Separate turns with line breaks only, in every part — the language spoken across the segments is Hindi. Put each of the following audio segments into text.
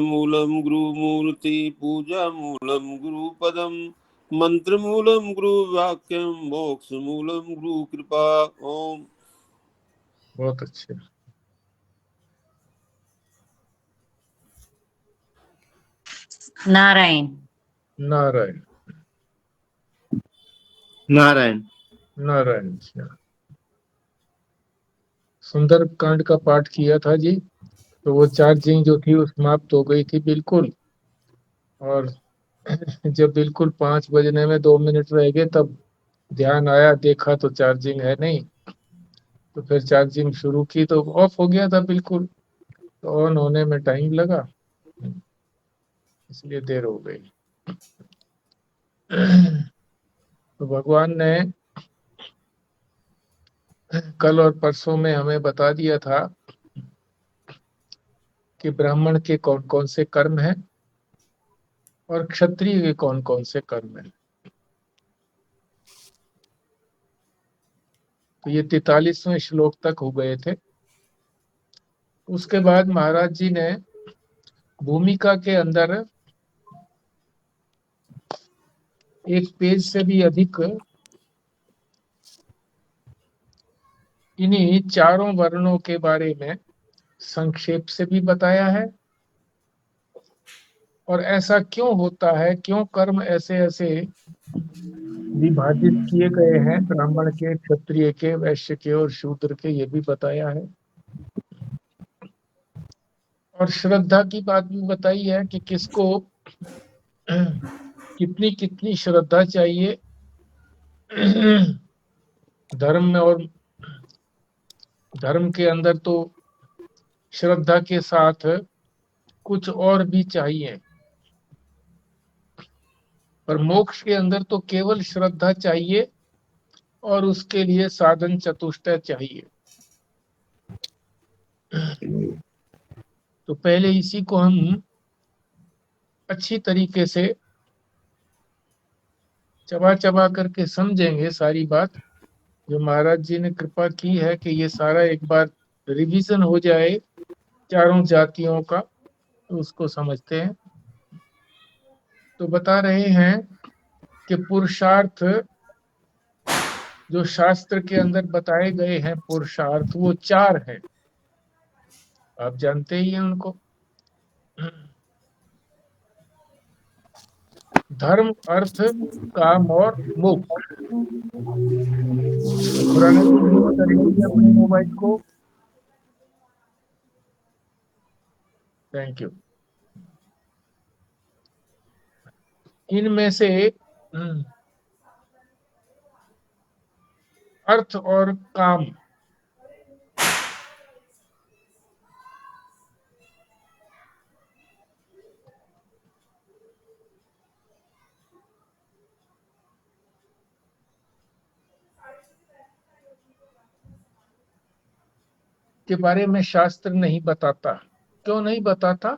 मूलम गुरुमूर्ति पूजा मूलम गुरुपदम मंत्र मूलम गुरु वाक्यम मोक्ष मूलम गुरु कृपा। ओम।
बहुत अच्छे।
नारायण।
नारायण।
नारायण।
नारायण। सुंदर कांड का पाठ किया था जी, तो वो चार्जिंग जो थी वो समाप्त हो गई थी बिल्कुल, और जब बिल्कुल 5 बजने में 2 मिनट रह गए तब ध्यान आया, देखा तो चार्जिंग है नहीं, तो फिर चार्जिंग शुरू की तो ऑफ हो गया था बिल्कुल, तो ऑन होने में टाइम लगा, इसलिए देर हो गई। तो भगवान ने कल और परसों में हमें बता दिया था कि ब्राह्मण के कौन कौन से कर्म हैं और क्षत्रिय के कौन कौन से कर्म हैं। तो ये 43वें श्लोक तक हो गए थे। उसके बाद महाराज जी ने भूमिका के अंदर एक पेज से भी अधिक इन्हीं चारों वर्णों के बारे में संक्षेप से भी बताया है, और ऐसा क्यों होता है, क्यों कर्म ऐसे ऐसे विभाजित किए गए हैं, ब्राह्मण के, क्षत्रिय के, वैश्य के और शूद्र के, ये भी बताया है। और श्रद्धा की बात भी बताई है कि किसको कितनी कितनी श्रद्धा चाहिए धर्म में, और धर्म के अंदर तो श्रद्धा के साथ कुछ और भी चाहिए, पर मोक्ष के अंदर तो केवल श्रद्धा चाहिए और उसके लिए साधन चतुष्टय चाहिए। तो पहले इसी को हम अच्छी तरीके से चबा चबा करके समझेंगे सारी बात, जो महाराज जी ने कृपा की है कि ये सारा एक बार रिवीजन हो जाए चारों जातियों का, तो उसको समझते हैं। तो बता रहे हैं कि पुरुषार्थ जो शास्त्र के अंदर बताए गए हैं, पुरुषार्थ वो 4 हैं, आप जानते ही हैं उनको। धर्म, अर्थ, काम और मोक्ष। खुराना जी म्यूट कर लीजिए अपने मोबाइल को, थैंक यू। इनमें से अर्थ और काम के बारे में शास्त्र नहीं बताता। क्यों नहीं बताता?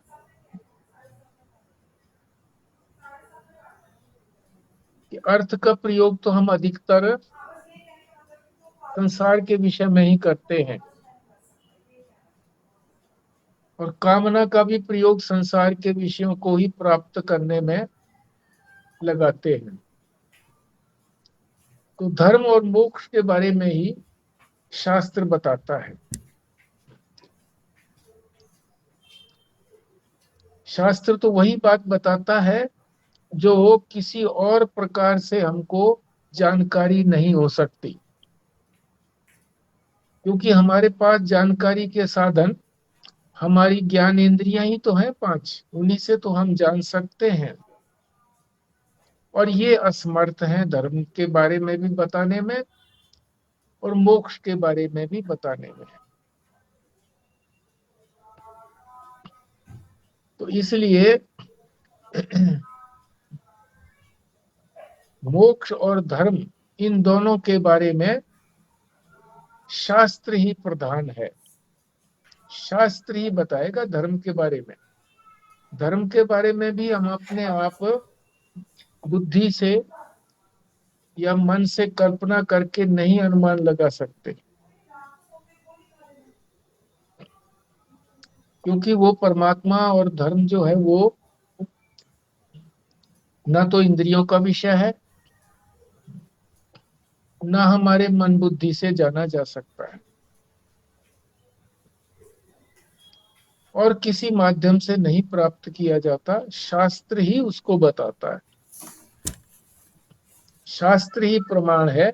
कि अर्थ का प्रयोग तो हम अधिकतर संसार के विषय में ही करते हैं, और कामना का भी प्रयोग संसार के विषयों को ही प्राप्त करने में लगाते हैं। तो धर्म और मोक्ष के बारे में ही शास्त्र बताता है। शास्त्र तो वही बात बताता है जो किसी और प्रकार से हमको जानकारी नहीं हो सकती, क्योंकि हमारे पास जानकारी के साधन हमारी ज्ञान इंद्रियां ही तो हैं 5, उन्हीं से तो हम जान सकते हैं, और ये असमर्थ हैं धर्म के बारे में भी बताने में और मोक्ष के बारे में भी बताने में। तो इसलिए मोक्ष और धर्म, इन दोनों के बारे में शास्त्र ही प्रधान है। शास्त्र ही बताएगा धर्म के बारे में। धर्म के बारे में भी हम अपने आप बुद्धि से या मन से कल्पना करके नहीं अनुमान लगा सकते। क्योंकि वो परमात्मा और धर्म जो है वो ना तो इंद्रियों का विषय है, ना हमारे मन बुद्धि से जाना जा सकता है, और किसी माध्यम से नहीं प्राप्त किया जाता। शास्त्र ही उसको बताता है, शास्त्र ही प्रमाण है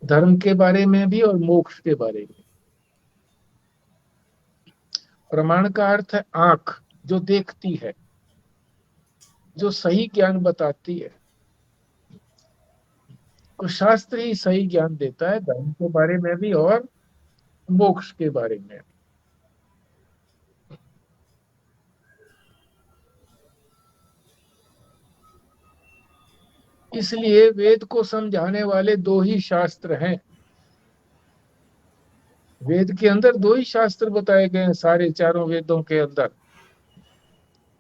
धर्म के बारे में भी और मोक्ष के बारे में। प्रमाण का अर्थ है आंख जो देखती है, जो सही ज्ञान बताती है। तो शास्त्र ही सही ज्ञान देता है धर्म के बारे में भी और मोक्ष के बारे में। इसलिए वेद को समझाने वाले दो ही शास्त्र हैं। वेद के अंदर दो ही शास्त्र बताए गए हैं, सारे चारों वेदों के अंदर,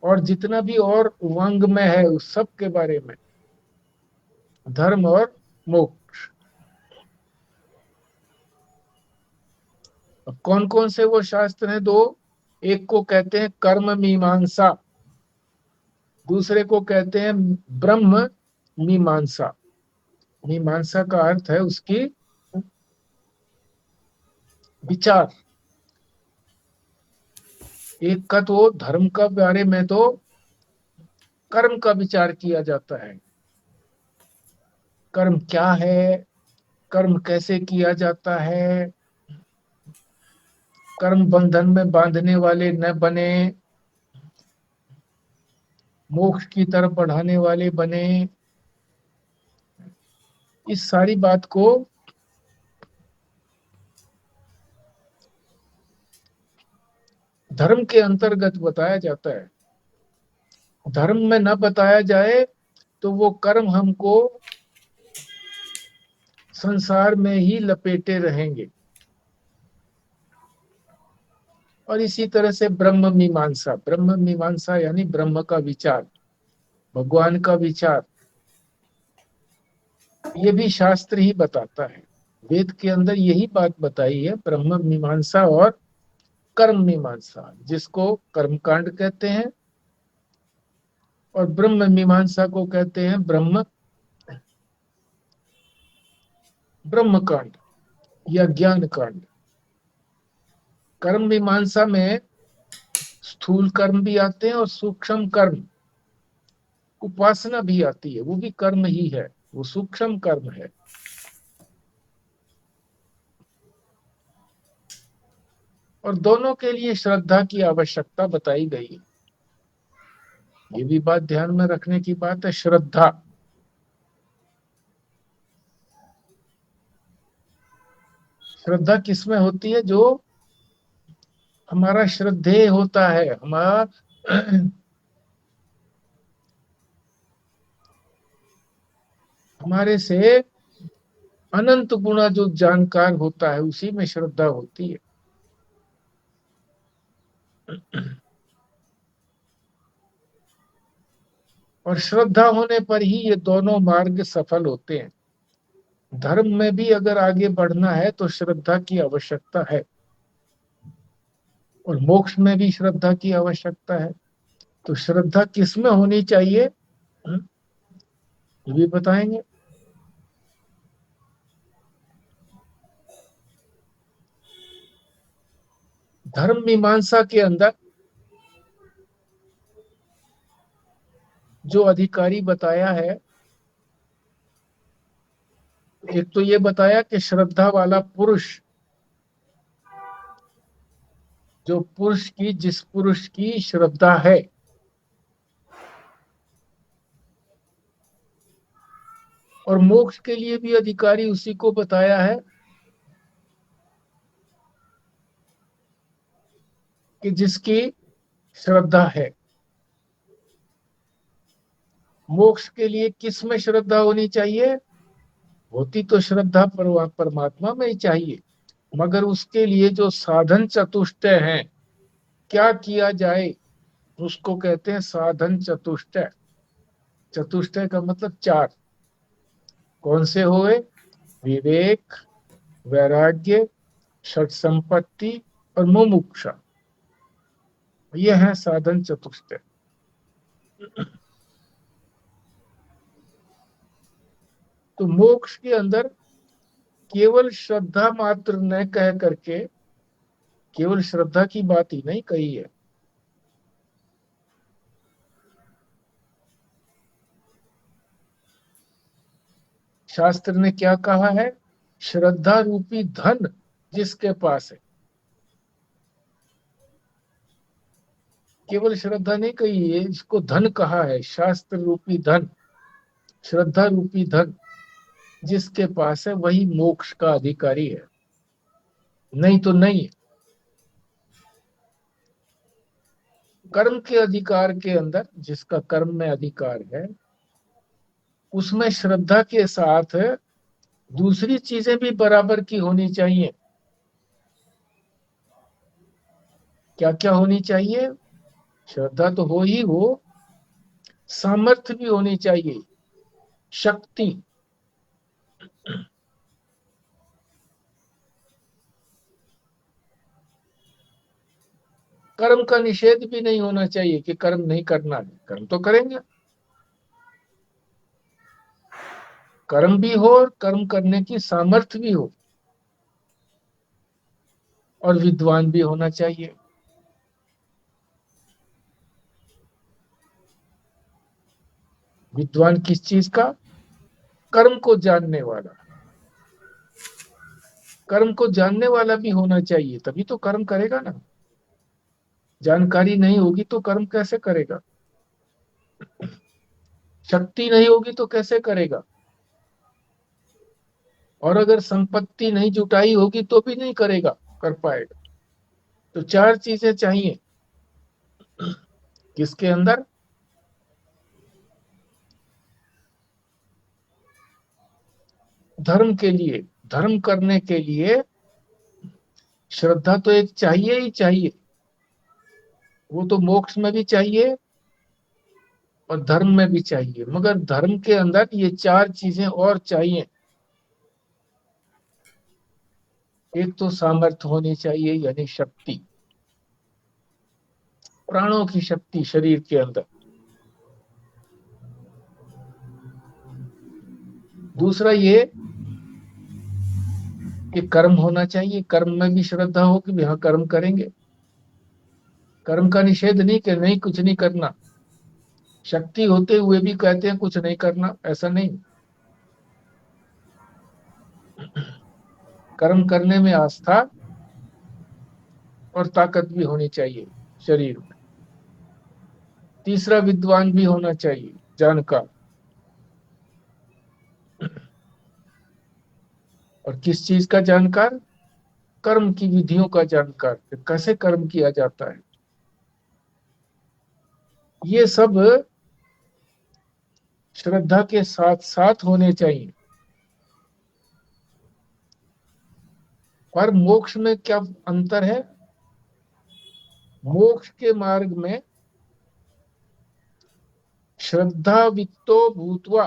और जितना भी और वांग में है उस सब के बारे में, धर्म और मोक्ष। अब कौन कौन से वो शास्त्र हैं? दो, एक को कहते हैं कर्म मीमांसा, दूसरे को कहते हैं ब्रह्म मीमांसा। मीमांसा का अर्थ है उसकी विचार। एक का तो धर्म का बारे में तो कर्म का विचार किया जाता है, कर्म क्या है, कर्म कैसे किया जाता है, कर्म बंधन में बांधने वाले न बने, मोक्ष की तरफ बढ़ाने वाले बने। इस सारी बात को धर्म के अंतर्गत बताया जाता है। धर्म में न बताया जाए तो वो कर्म हमको संसार में ही लपेटे रहेंगे। और इसी तरह से ब्रह्म मीमांसा यानी ब्रह्म का विचार, भगवान का विचार, ये भी शास्त्र ही बताता है। वेद के अंदर यही बात बताई है, ब्रह्म मीमांसा और कर्म मीमांसा, जिसको कर्मकांड कहते हैं, और ब्रह्म मीमांसा को कहते हैं ब्रह्म कांड या ज्ञान कांड। कर्म मीमांसा में स्थूल कर्म भी आते हैं और सूक्ष्म कर्म, उपासना भी आती है, वो भी कर्म ही है, वो सूक्ष्म कर्म है। और दोनों के लिए श्रद्धा की आवश्यकता बताई गई है। ये भी बात ध्यान में रखने की बात है, श्रद्धा। श्रद्धा किसमें होती है? जो हमारा श्रद्धेय होता है, हमारे से अनंत गुना जो जानकार होता है, उसी में श्रद्धा होती है। और श्रद्धा होने पर ही ये दोनों मार्ग सफल होते हैं। धर्म में भी अगर आगे बढ़ना है तो श्रद्धा की आवश्यकता है, और मोक्ष में भी श्रद्धा की आवश्यकता है। तो श्रद्धा किसमें होनी चाहिए, ये भी बताएंगे। धर्म मीमांसा के अंदर जो अधिकारी बताया है, एक तो ये बताया कि श्रद्धा वाला पुरुष, जिस पुरुष की श्रद्धा है, और मोक्ष के लिए भी अधिकारी उसी को बताया है कि जिसकी श्रद्धा है। मोक्ष के लिए किस में श्रद्धा होनी चाहिए? होती तो श्रद्धा परमात्मा में ही चाहिए, मगर उसके लिए जो साधन चतुष्टय हैं, क्या किया जाए, उसको कहते हैं साधन चतुष्टय। चतुष्टय का मतलब चार। कौन से हुए? विवेक, वैराग्य, षट संपत्ति और मुमुक्षा। ये है साधन चतुष्टय। तो मोक्ष के अंदर केवल श्रद्धा मात्र न कह करके केवल श्रद्धा की बात ही नहीं कही है। शास्त्र ने क्या कहा है? श्रद्धा रूपी धन जिसके पास है। केवल श्रद्धा नहीं कही है, इसको धन कहा है। शास्त्र रूपी धन, श्रद्धा रूपी धन जिसके पास है वही मोक्ष का अधिकारी है, नहीं तो नहीं। कर्म के अधिकार के अंदर जिसका कर्म में अधिकार है, उसमें श्रद्धा के साथ दूसरी चीजें भी बराबर की होनी चाहिए। क्या क्या होनी चाहिए? श्रद्धा तो हो ही हो, सामर्थ्य भी होनी चाहिए, शक्ति। कर्म का निषेध भी नहीं होना चाहिए कि कर्म नहीं करना है, कर्म तो करेंगे। कर्म भी हो और कर्म करने की सामर्थ्य भी हो, और विद्वान भी होना चाहिए। विद्वान किस चीज का? कर्म को जानने वाला। कर्म को जानने वाला भी होना चाहिए, तभी तो कर्म करेगा ना। जानकारी नहीं होगी तो कर्म कैसे करेगा? शक्ति नहीं होगी तो कैसे करेगा? और अगर संपत्ति नहीं जुटाई होगी तो भी नहीं करेगा, कर पाएगा। तो चार चीजें चाहिए किसके अंदर? धर्म के लिए, धर्म करने के लिए श्रद्धा तो एक चाहिए ही चाहिए। वो तो मोक्ष में भी चाहिए और धर्म में भी चाहिए, मगर धर्म के अंदर ये चार चीजें और चाहिए। एक तो सामर्थ्य होनी चाहिए, यानी शक्ति, प्राणों की शक्ति शरीर के अंदर। दूसरा ये कि कर्म होना चाहिए, कर्म में भी श्रद्धा हो कि हाँ कर्म करेंगे। कर्म का निषेध नहीं कि नहीं कुछ नहीं करना, शक्ति होते हुए भी कहते हैं कुछ नहीं करना, ऐसा नहीं। कर्म करने में आस्था और ताकत भी होनी चाहिए शरीर में। तीसरा विद्वान भी होना चाहिए, जानकार। और किस चीज का जानकार? कर्म की विधियों का जानकार, कि कैसे कर्म किया जाता है। ये सब श्रद्धा के साथ साथ होने चाहिए। पर मोक्ष में क्या अंतर है? मोक्ष के मार्ग में श्रद्धा वित्तो भूतवा,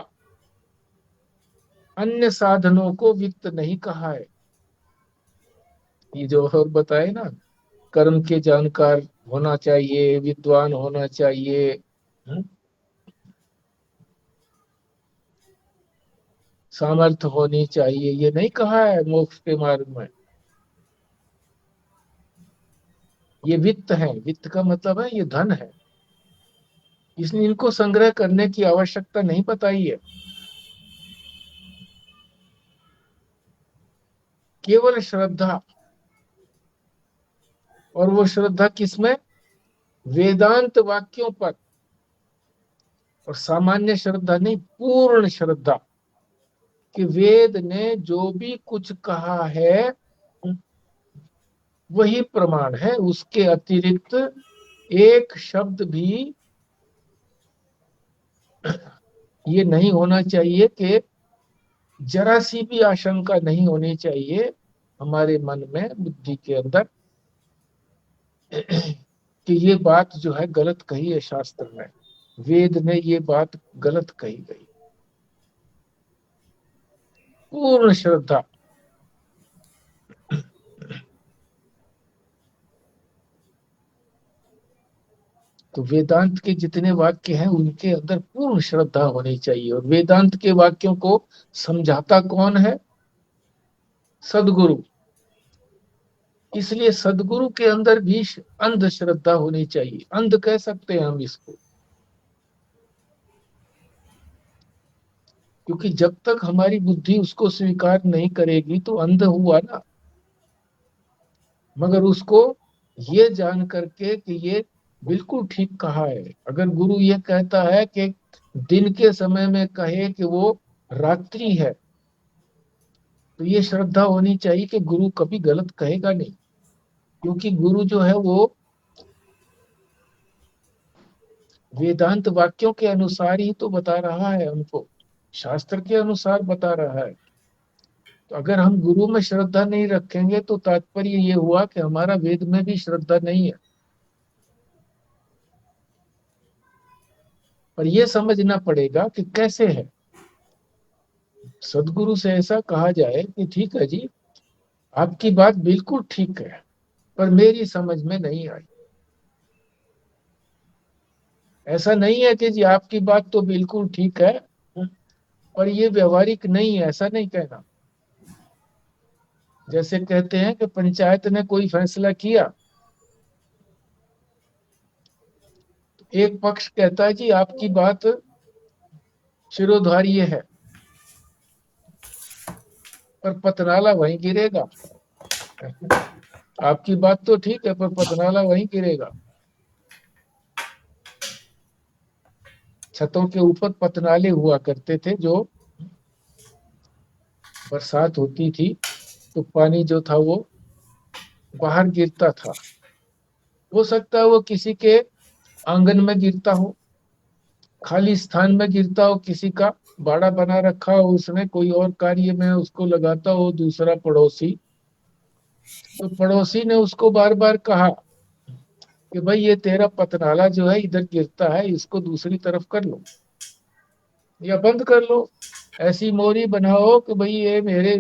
अन्य साधनों को वित्त नहीं कहा है। ये जो और बताए ना, कर्म के जानकार होना चाहिए, विद्वान होना चाहिए, हम्म, सामर्थ्य होनी चाहिए, ये नहीं कहा है मोक्ष के मार्ग में। ये वित्त है, वित्त का मतलब है ये धन है, इसलिए इनको संग्रह करने की आवश्यकता नहीं बताई है। केवल श्रद्धा, और वो श्रद्धा किसमें? वेदांत वाक्यों पर। और सामान्य श्रद्धा नहीं, पूर्ण श्रद्धा, कि वेद ने जो भी कुछ कहा है वही प्रमाण है, उसके अतिरिक्त एक शब्द भी ये नहीं होना चाहिए, कि जरा सी भी आशंका नहीं होनी चाहिए हमारे मन में, बुद्धि के अंदर, कि ये बात जो है गलत कही है शास्त्र में, वेद ने ये बात गलत कही गई। पूर्ण श्रद्धा। तो वेदांत के जितने वाक्य हैं उनके अंदर पूर्ण श्रद्धा होनी चाहिए। और वेदांत के वाक्यों को समझाता कौन है? सदगुरु। इसलिए सदगुरु के अंदर भी अंध श्रद्धा होनी चाहिए, अंध कह सकते हैं हम इसको, क्योंकि जब तक हमारी बुद्धि उसको स्वीकार नहीं करेगी तो अंध हुआ ना। मगर उसको ये जान करके कि ये बिल्कुल ठीक कहा है। अगर गुरु ये कहता है कि दिन के समय में कहे कि वो रात्रि है, तो ये श्रद्धा होनी चाहिए कि गुरु कभी गलत कहेगा नहीं, क्योंकि गुरु जो है वो वेदांत वाक्यों के अनुसार ही तो बता रहा है हमको, शास्त्र के अनुसार बता रहा है। तो अगर हम गुरु में श्रद्धा नहीं रखेंगे तो तात्पर्य ये हुआ कि हमारा वेद में भी श्रद्धा नहीं है। पर यह समझना पड़ेगा कि कैसे है। सदगुरु से ऐसा कहा जाए कि ठीक है जी, आपकी बात बिल्कुल ठीक है, पर मेरी समझ में नहीं आई। ऐसा नहीं है कि जी आपकी बात तो बिल्कुल ठीक है पर ये व्यवहारिक नहीं है, ऐसा नहीं कहना। जैसे कहते हैं कि पंचायत ने कोई फैसला किया, एक पक्ष कहता है जी आपकी बात शिरोधार्य है, पर पतनाला वहीं गिरेगा। आपकी बात तो ठीक है पर पतनाला वहीं गिरेगा। छतों के ऊपर पतनाले हुआ करते थे, जो बरसात होती थी तो पानी जो था वो बाहर गिरता था। हो सकता है वो किसी के आंगन में गिरता हो, खाली स्थान में गिरता हो, किसी का बाड़ा बना रखा हो, उसने कोई और कार्य में उसको लगाता हो दूसरा पड़ोसी, तो पड़ोसी ने उसको बार बार कहा कि भाई ये तेरा पतनाला जो है इधर गिरता है, इसको दूसरी तरफ कर लो या बंद कर लो, ऐसी मोरी बनाओ कि भाई ये मेरे